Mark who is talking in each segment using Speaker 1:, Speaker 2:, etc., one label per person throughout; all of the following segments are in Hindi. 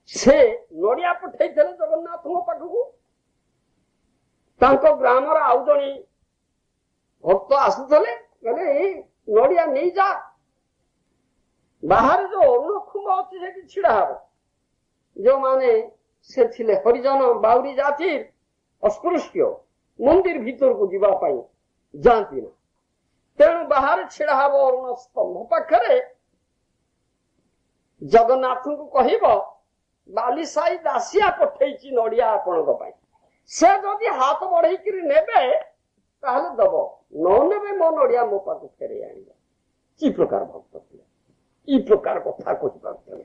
Speaker 1: से नड़िया पठे जगन्नाथ पाखक ग्रामर आउ जड़े भक्त आसुले कहले नड़िया नहीं जा बाहर जो अरुण खुंब अच्छी छिड़ा हम जो माने से थिले हरिजन बाउरी जाति अस्पृश्य मंदिर भीतर को जीवाई जाती ना तेणु बाहर छिड़ा हम अरुण स्तंभ पाखे जगन्नाथ को कह बाली साई दासिया पठे नड़िया आपण से जदि हाथ बढ़े नेबे ताहले दब न नेबे मो नड़िया मो पाक फेरे आने कि प्रकार भक्त थे ई प्रकार कथा कही पारे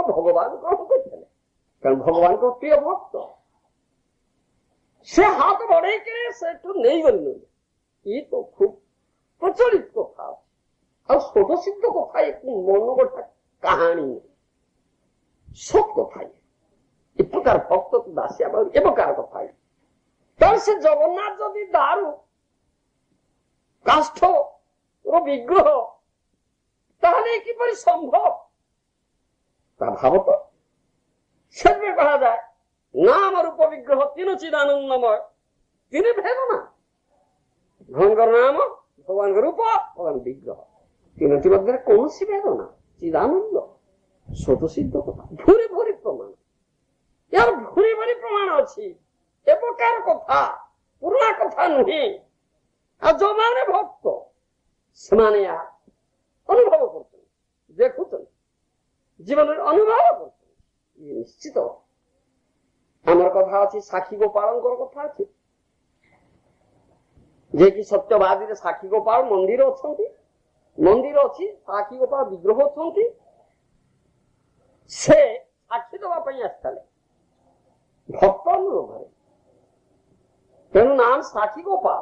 Speaker 1: भगवान कौन करते कारण भगवान को प्रिय भक्त से हाथ बढ़े से नहीं गल ये तो खूब प्रचलित कथा और छोट सिद्ध कथा एक मन गोटा कहानी सब कथा ए प्रकार भक्त तो दासिया ए प्रकार कथा तर से जगन्नाथ जदि दारू काष्ठ विग्रह ताहले किपरि संभव भाव तो से कहा जाए नाम रूप विग्रह तीन चिदानंदमय तीन भेद ना भगवान नाम भगवान रूप भगवान विग्रह तीन मध्य कौन सी भेद ना चिदानंद स्वत सिद्ध कथा भूरी भूरी प्रमाण यार भूरी भूरी प्रमाण अच्छी ए प्रकार कथा पुराना कथा नुहे आ जो माने भक्त से अनुभव करते देखुं जीवन अनुभव करते निश्चित आमर कथा अच्छी साक्षी गोपाल कथा अच्छी जे कि सत्यवादी साक्षी गोपाल मंदिर अच्छा मंदिर अच्छी साक्षी गोपाल विग्रह अच्छा से साक्षी दवाई आसते भक्त अनुरोध तेणु नाम साक्षी गोपाल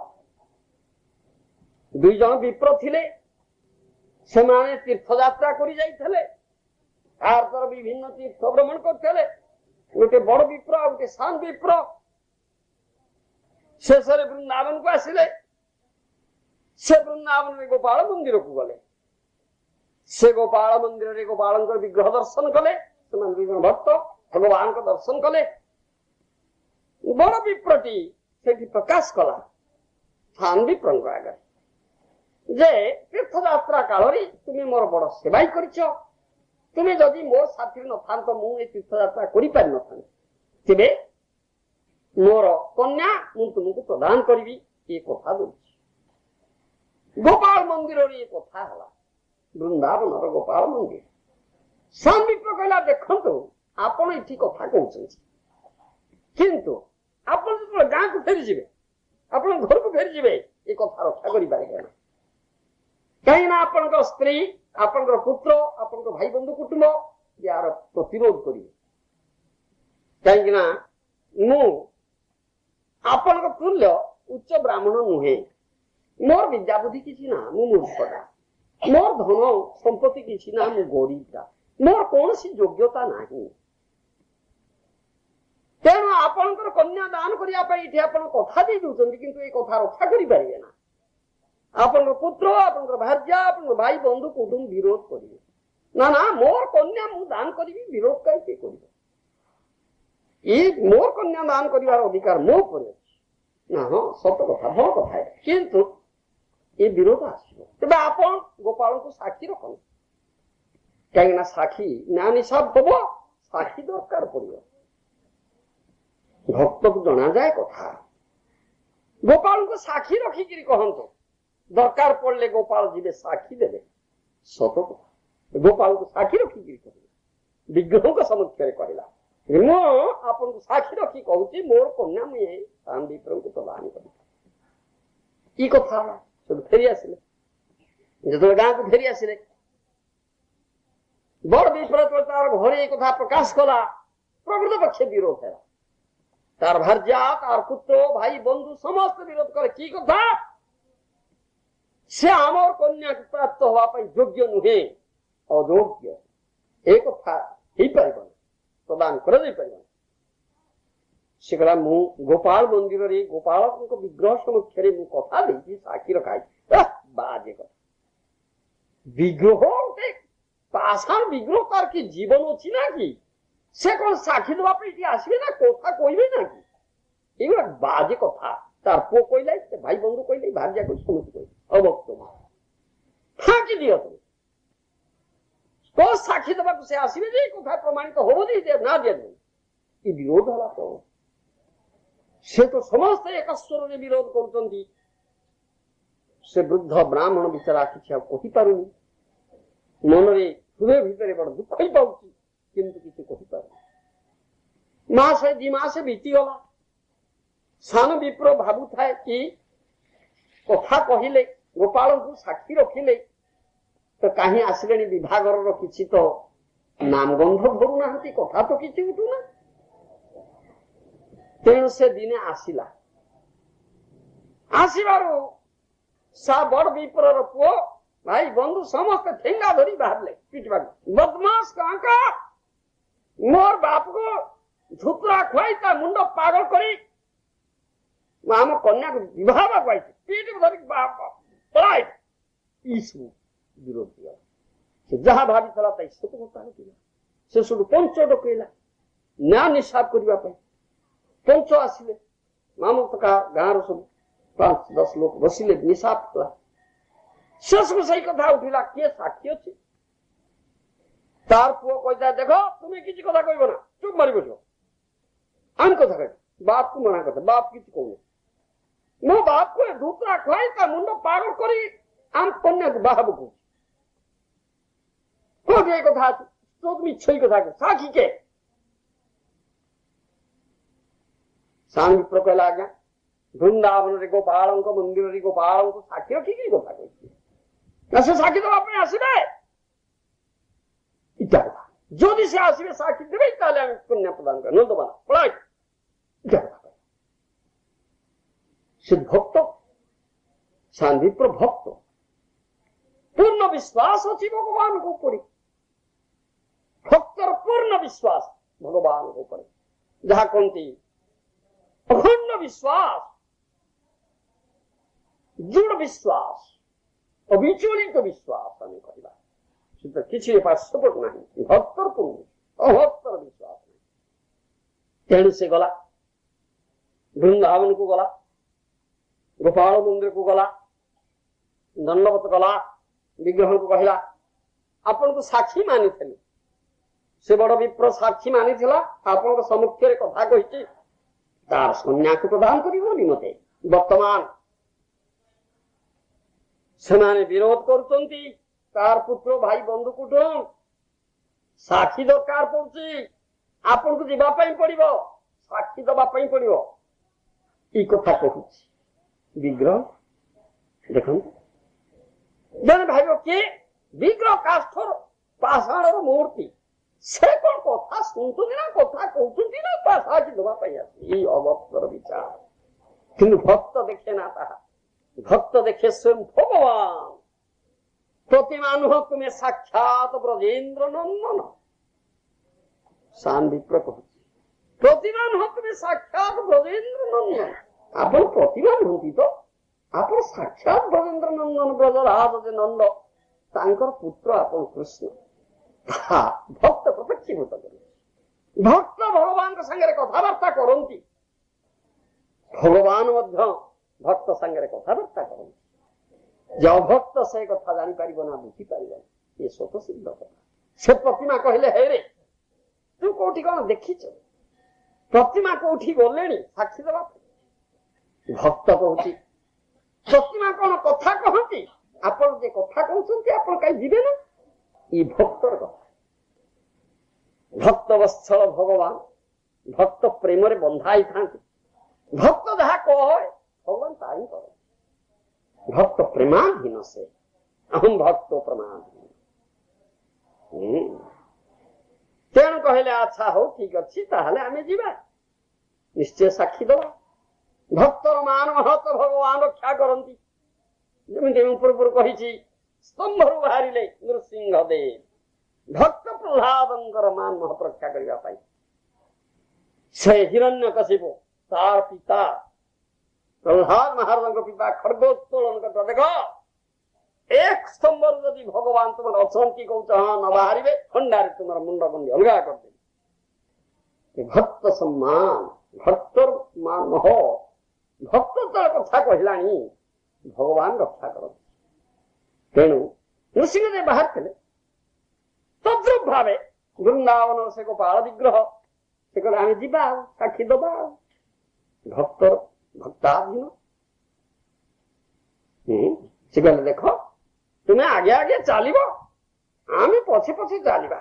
Speaker 1: दुई जन विप्र थिले से माने तीर्थ यात्रा करी जाइथिले आर विभिन्न तीर्थ भ्रमण करते गोटे बड़ विप्र आ गोटे सान विप्र शेष वृंदावन को आसिले से वृंदावन में गोपाल मंदिर को गले से गोपाल मंदिर रे गोपाल विग्रह दर्शन कले भक्त भगवान को दर्शन कले बड़ विप्रटी से प्रकाश कला सान विप्र आगे जे तीर्थ यात्रा काल तुम्हें मोर बड़ सेवाई करिछ तुम्हें जदि मोर साथी न था तो मुझे तीर्थ यात्रा करि पारि न था तेबे मोर कन्या मु तुमको प्रदान करी ये कथा दो गोपाल मंदिर ये कथा है वृंदावन गोपाल मंदिर सान विप्र कहला देखो आपण ये कथा कहते किंतु आपण जो गाँ को फेरी जी आप घर को फेरी जी ये कथा रक्षा करें कहीं आपण स्त्री आपण पुत्र आपण भाई बंधु कुटुंब यार प्रतिरोध करेंगे कहीं आपण तुल्य उच्च ब्राह्मण नुहे मोर विद्या बुद्धि किसी ना मु मूर्खटा मोर धन संपत्ति किसी ना मु गरीबटा मोर कौन सी योग्यता नहीं तेणु आपणकर कन्या दान करने कथा दे दूसरी किंतु ये कथा रक्षा करें ना आपन पुत्र आपन भार्या आपन भाई बंधु कुटुंब विरोध करेंगे ना ना मोर कन्या मु दान करी विरोध कहीं कर मोर कन्या दान कर अधिकार मो पर ना हाँ सत कथा भल कथा है किंतु ये विरोध आसब आपन गोपाल को साक्षी रखना कहीं साक्षी ना निशाब हम साक्षी दरकार पड़ो भक्त को जना जाए कथा गोपाल को साक्षी रखिकी कहतु दरकार पड़े गोपाल जी साक्षी देवे सत कथा गोपाल को साक्षी रखिकी विग्रह को समक्ष कहला आपन को साक्षी रखी कहूँ मोर कन्या मुझे सान विप्र को प्रदान कर कथा सब फेरी आसिले ଯେତେବେଳେ ଗାଁକୁ ଫେରି ଆସିଲେ ବଡ ବିପ୍ର ତାର ଘରେ ଏ କଥା ପ୍ରକାଶ କଲା, ପ୍ରକୃତ ପକ୍ଷେ ବିରୋଧ ହେଲା। ତାର ଭାର୍ଯ୍ୟା, ତାର ପୁତ୍ର, ଭାଇ ବନ୍ଧୁ ସମସ୍ତେ ବିରୋଧ କଲେ। କି କଥା? ସେ ଆମର କନ୍ୟାକୁ ପ୍ରାପ୍ତ ହବା ପାଇଁ ଯୋଗ୍ୟ ନୁହେଁ, ଅଯୋଗ୍ୟ। ଏ କଥା ହେଇପାରିବନି, ପ୍ରଦାନ କରାଯାଇପାରିବନି। ସେ କହିଲା, ମୁଁ ଗୋପାଳ ମନ୍ଦିରରେ ଗୋପାଳଙ୍କ ବିଗ୍ରହ ସମକ୍ଷରେ ମୁଁ କଥା ଦେଇଛି, ସାକ୍ଷୀ ରଖାଇ। ବାଜେ କଥା। ବିଗ୍ରହ ଗୋଟେ ପାଷାଣ ବିଗ୍ରହ, ତାର କି ଜୀବନ ଅଛି ନା କି? ସେ କଣ ସାକ୍ଷୀ ଦେବା ପାଇଁ ଏଠି ଆସିବେ ନା କଥା କହିବେ ନା କି? ଏଇଗୁଡ଼ା ବାଜେ କଥା। ତାର ପୁଅ କହିଲା, ଭାଇ ବନ୍ଧୁ କହିଲେ, ଭାର୍ଯ୍ୟା କହିଲେ, ସମସ୍ତେ କହିଲେ ଅଭକ୍ତ ଫାଙ୍କି ଦିଅ ତମେ। କୋଉ ସାକ୍ଷୀ ଦେବାକୁ ସେ ଆସିବେ ଯେ କଥା ପ୍ରମାଣିତ ହବ ଯେ ନା ଦିଆଯିବ। ଏ ବିରୋଧ ହେଲା ତ। ସେ ତ ସମସ୍ତେ ଏକ ସ୍ୱରରେ ବିରୋଧ କରୁଛନ୍ତି। ସେ ବୃଦ୍ଧ ବ୍ରାହ୍ମଣ ବିଚାରା କିଛି ଆଉ କହିପାରୁନି, ମନରେ ହୃଦୟ ଭିତରେ ବଡ ଦୁଃଖ ହିଁ ପାଉଛି, କିନ୍ତୁ କିଛି କହିପାରୁନି। ମାସେ 2 ମାସ ବିତିଗଲା। ସାନ ବିପ୍ର ଭାବୁଥାଏ କି କଥା କହିଲେ, ଗୋପାଳଙ୍କୁ ସାକ୍ଷୀ ରଖିଲେ ତ କାହିଁ ଆସିଲେଣି ବିଭାଘରର କିଛି ତ ନାମଗନ୍ଧ ଧରୁନାହାନ୍ତି, କଥା ତ କିଛି ଉଠୁନା। ତେଣୁ ସେ ଦିନେ ଆସିଲା। ଆସିବାରୁ ବଡ ବିପ୍ରର ପୁଅ, ଭାଇ ବନ୍ଧୁ ସମସ୍ତେ ଠେଙ୍ଗା ଧରି ବାହାରିଲେ ପିଟିବାକୁ। ବଦମାସ କାଙ୍କା, ମୋର ବାପକୁ ଝୁତୁରା ଖୁଆଇ ତା ମୁଣ୍ଡ ପାଗଳ କରି ଆମ କନ୍ୟାକୁ ବିବାହ ହେବାକୁ ଆଇଛି, ପିଠି ଧରିକି ପଳାଇ। ଇସବୁ ବିରୋଧ ଦିଆ। ସେ ଯାହା ଭାବିଥିଲା ତାଇ ସବୁ ଘଟଣା ଥିଲା। ସେ ସବୁ ପଞ୍ଚ ଡକେଇଲା ନ୍ୟାୟ ନିଶାବ କରିବା ପାଇଁ। ପଞ୍ଚ ଆସିଲେ, ମାମୁଁ ଗାଁର ସବୁ 5-10 ଲୋକ ବସିଲେ, ନିଶାବ କଲା। ଶେଷକୁ ସେଇ କଥା ଉଠିଲା, କିଏ ସାକ୍ଷୀ ଅଛି? ତାର ପୁଅ କହିଥାଏ, ଦେଖ ତୁମେ କିଛି କଥା କହିବ ନା, ଚୁପ୍ ମାରି ବସିବ। ଆମେ କଥା କହିବ। ବାପକୁ ମନା କଥା, ବାପ କିଛି କହୁନି। ମୋ ବାପକୁ ଧୁତରା ଖୁଆଇ ତା ମୁଣ୍ଡ ପାଗଳ କରି ଆମ କନ୍ୟାକୁ ବାହାବୁ କହୁଛି। କୋଉଠି ଏ କଥା ଅଛି? ମିଛ କଥା କହୁ, ସାକ୍ଷୀ କେ? ସାନ ବିପ୍ର କହିଲା, ଆଜ୍ଞା ବୃନ୍ଦାବନରେ ଗୋପାଳଙ୍କ ମନ୍ଦିରରେ ଗୋପାଳଙ୍କୁ ସାକ୍ଷୀ ରଖିକି କଥା କହିଛି ନା, ସେ ସାକ୍ଷୀ ଦେବା ପାଇଁ ଆସିବେ। ଇଟା କଥା। ଯଦି ସେ ଆସିବେ ସାକ୍ଷୀ ଦେବେ, ତାହେଲେ ଆମେ କନ୍ୟା ପ୍ରଦାନ କରିବା, ନନ୍ଦବାନ ପଳାଇ। ଇଟା କଥା। ସେ ଭକ୍ତ, ସାନ ବିପ୍ର ଭକ୍ତ, ପୂର୍ଣ୍ଣ ବିଶ୍ୱାସ ଅଛି ଭଗବାନଙ୍କ ଉପରେ। ଭକ୍ତର ପୂର୍ଣ୍ଣ ବିଶ୍ୱାସ ଭଗବାନଙ୍କ ଉପରେ, ଯାହା କହନ୍ତି ଅଖଣ୍ଡ ବିଶ୍ୱାସ, ଦୃଢ଼ ବିଶ୍ୱାସ, ଅବିଚଳିତ ବିଶ୍ୱାସ ଆମେ କହିବା। ସେଥିରେ କିଛି ପାର୍ଶ୍ୱପଟ ନାହିଁ। ଭକ୍ତର ପୂର୍ଣ୍ଣ, ଅଭକ୍ତର ବିଶ୍ୱାସ ନାହିଁ। ତେଣୁ ସେ ଗଲା, ବୃନ୍ଦାବନକୁ ଗଲା, ଗୋପାଳ ମନ୍ଦିରକୁ ଗଲା, ଦଣ୍ଡବତ କଲା, ବିଗ୍ରହଙ୍କୁ କହିଲା, ଆପଣଙ୍କୁ ସାକ୍ଷୀ ମାନିଥିଲି। ସେ ବଡ ବିପ୍ର ସାକ୍ଷୀ ମାନିଥିଲା, ଆପଣଙ୍କ ସମ୍ମୁଖରେ କଥା କହିଛି, ତାର କନ୍ୟାକୁ ପ୍ରଦାନ କରିବନି ମତେ। ବର୍ତ୍ତମାନ ସେମାନେ ବିରୋଧ କରୁଛନ୍ତି, ତାର ପୁତ୍ର, ଭାଇ, ବନ୍ଧୁ, କୁଟୁମ୍ବ, ସାକ୍ଷୀ ଦରକାର ପଡୁଛି। ଆପଣଙ୍କୁ ଯିବା ପାଇଁ ପଡିବ, ସାକ୍ଷୀ ଦବା ପାଇଁ ପଡିବ। ଏଇ କଥା କହୁଛି ବିଗ୍ରହ। ଦେଖନ୍ତୁ, ଜଣେ ଭାବିବ କିଏ? ବିଗ୍ରହ କାଷ୍ଠର ପାଷାଣର ମୂର୍ତ୍ତି, ସେ କଣ କଥା ଶୁଣୁଛନ୍ତି ନା କଥା କହୁଛନ୍ତି ନା ସାକ୍ଷୀ ଦେବା ପାଇଁ ଆସିଛି? ଏଇ ଅଭକ୍ତର ବିଚାର। କିନ୍ତୁ ଭକ୍ତ ଦେଖେ ନା ତାହା। ଭକ୍ତ ଦେଖେ ସ୍ୱୟଂ ଭଗବାନ। ପ୍ରତିମା ନୁହ ତୁମେ ସାକ୍ଷାତ ବ୍ରଜେନ୍ଦ୍ର ନନ୍ଦନ। ସାନ ବିପ୍ର କହୁଛି, ପ୍ରତିମା ନୁହ ତୁମେ ସାକ୍ଷାତ ବ୍ରଜେନ୍ଦ୍ର ନନ୍ଦନ। ଆପଣ ପ୍ରତିମା ନୁହନ୍ତି ତ, ଆପଣ ସାକ୍ଷାତ ବ୍ରଜେନ୍ଦ୍ର ନନ୍ଦନ, ବ୍ରଜରାଜ ଯେ ନନ୍ଦ, ତାଙ୍କର ପୁତ୍ର ଆପଣ କୃଷ୍ଣ। ତାହା ଭକ୍ତ ପ୍ରତ୍ୟକ୍ଷୀଭୂତ କରୁଛି। ଭକ୍ତ ଭଗବାନଙ୍କ ସାଙ୍ଗରେ କଥାବାର୍ତ୍ତା କରନ୍ତି, ଭଗବାନ ମଧ୍ୟ ଭକ୍ତ ସାଙ୍ଗରେ କଥାବାର୍ତ୍ତା କରନ୍ତି। ଯେ ଅଭକ୍ତ ସେ କଥା ଜାଣିପାରିବ ନା, ବୁଝିପାରିବ। ଏ ସ୍ୱତଃ ସିଦ୍ଧ କଥା। ସେ ପ୍ରତିମା କହିଲେ, ହେ ରେ ତୁ କୋଉଠି କଣ ଦେଖିଛ? ପ୍ରତିମା କୋଉଠି ଗଲେଣି ସାକ୍ଷୀ ଦେବା ପାଇଁ? ଭକ୍ତ କହୁଛି, ପ୍ରତିମା କଣ କଥା କହନ୍ତି? ଆପଣ ଯେ କଥା କହୁଛନ୍ତି, ଆପଣ କାହିଁ ଯିବେ ନା? ଏଇ ଭକ୍ତର କଥା। ଭକ୍ତ ବତ୍ସଳ ଭଗବାନ, ଭକ୍ତ ପ୍ରେମରେ ବନ୍ଧା ହେଇଥାନ୍ତି। ଭକ୍ତ ଯାହା କହେ ଭଗବାନ ତାହା ହିଁ କରେ। ଭକ୍ତ ପ୍ରେମାଧୀନ, ସେ अहम भक्त प्रमाण। तेणु कहले अच्छा हो ठीक अच्छी ताहले आमे जीवा निश्चय साक्षी दवा भक्तर मान महत्व भगवान रक्षा करती जमी पूर्व कही स्तंभर बाहर नृसिंहदेव भक्त प्रह्लादंकर मान महत्व रक्षा करने से हिरण्यकशिपु तार पिता प्रह्लाद महाराज पिता खड्गोत्तोलन करता देख एक स्तंभर यदि भगवान तुम अछंती कौच हाँ न बाहर खंडारे तुम मुंड गंडी अलगा कर दे भक्त सम्मान भक्तर मान मह भक्त कथा कहला भगवान रक्षा कर तेणु नृसिंहदेव बाहर थे तद्रुप भाव वृंदावन से गोपाल विग्रह से कहले आम जा साक्षी दबा भक्तर भक्ताधीन से कहले देख तुम्हें आगे आगे चलो आम पछे पछे चलवा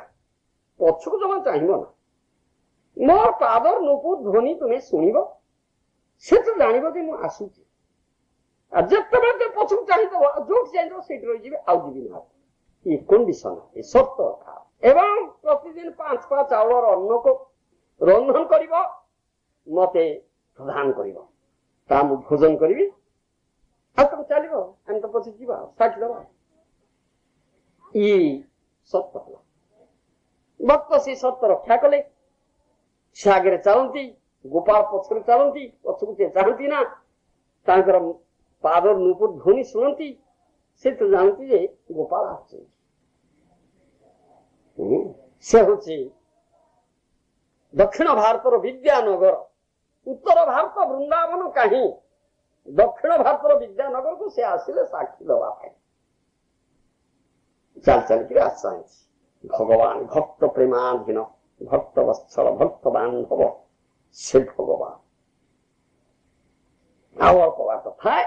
Speaker 1: पछक जमा चाहब ना मोर पादर नुपुर ध्वनि तुम्हें शुणव से तो जान मुझे आसूची जिते पछक चाहिए जो चाहिए से रही आउजी ना ये कंडीशन ये सत्य कथा एवं प्रतिदिन 5 चाउल अन्न को रंधन कर मते प्रदान कर भोजन करी तुम चलो आम तो पछे जा साक्षी दबा ये सत्य भक्त से सत्य रक्षा कले से आगे चलती गोपाल पछर चलती पछक से चाहती ना तांकर पादर नुपुर ध्वनि शुणती से तो जानती जे गोपाल से दक्षिण भारतर विद्यानगर उत्तर भारत वृंदावन कहीं दक्षिण भारतर विद्यानगर को से आसिले साक्षी दवा चल चल कर आशा भगवान भक्त प्रेमाधीन भक्त वत्सल भक्त बांधव से भगवान आव अल्प बात था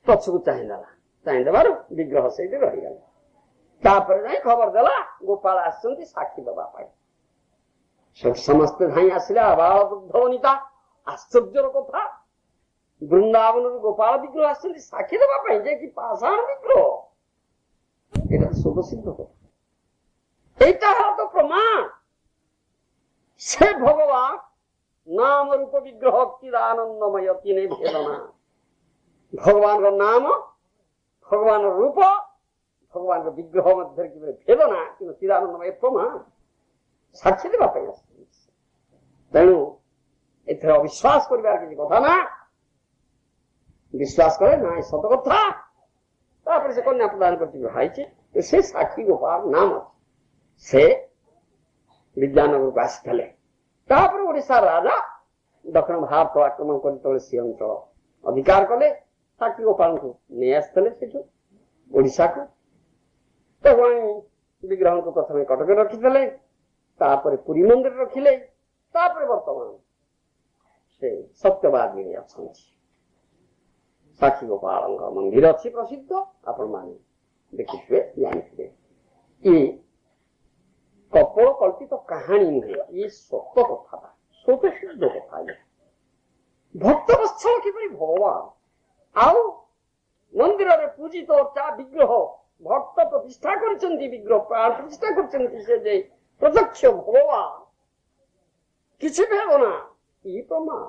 Speaker 1: पछक चाहिए विग्रह से रहीगला खबर देला गोपाल आसती साक्षी दबा समस्ते धाई आसिले आबालवनिता आश्चर्यर कथा वृंदावन गोपाल विग्रह आसती साक्षी दबा कि पाषाण विग्रह এটা শুভ সিদ্ধ কথা এইটা তো প্রমাণ সে ভগবান নাম রূপ বিগ্রহ চিদানন্দময় তিনে ভেদনা ভগবান নাম ভগবান রূপ ভগবান বিগ্রহ মধ্যে কি ভেদনা কিন্তু চিদানন্দময় প্রমাণ সাক্ষী দেওয়া পাই তেণু এতে অবিশ্বাস করিবার কিছু কথা না বিশ্বাস করে না সত কথা से कन्या प्रदान करती से साक्षी गोपाल नाम से विद्यानगर को आसी ओडिशा राजा दक्षिण भारत आक्रमण कर सी अंचल अधिकार कले साक्षी गोपाल को नहीं आसते ओडिशा को विग्रह को प्रथम कटक रखिदे पुरी मंदिर रखिले वर्तमान से सत्यवाद अच्छा साक्षी गोपाल मंदिर अच्छी प्रसिद्ध आपण माने देखिए जानते ये कपोल कल्पित कहानी नुहे ये सत्य कथा स्वत सिद्ध कथा भक्त वत्सल किपरि भगवान आउ मंदिर रे पूजित चा विग्रह भक्त प्रतिष्ठा करछन्ती विग्रह प्राण प्रतिष्ठा करछन्ती से जे प्रत्यक्ष भगवान किछि भेदना ई प्रमाण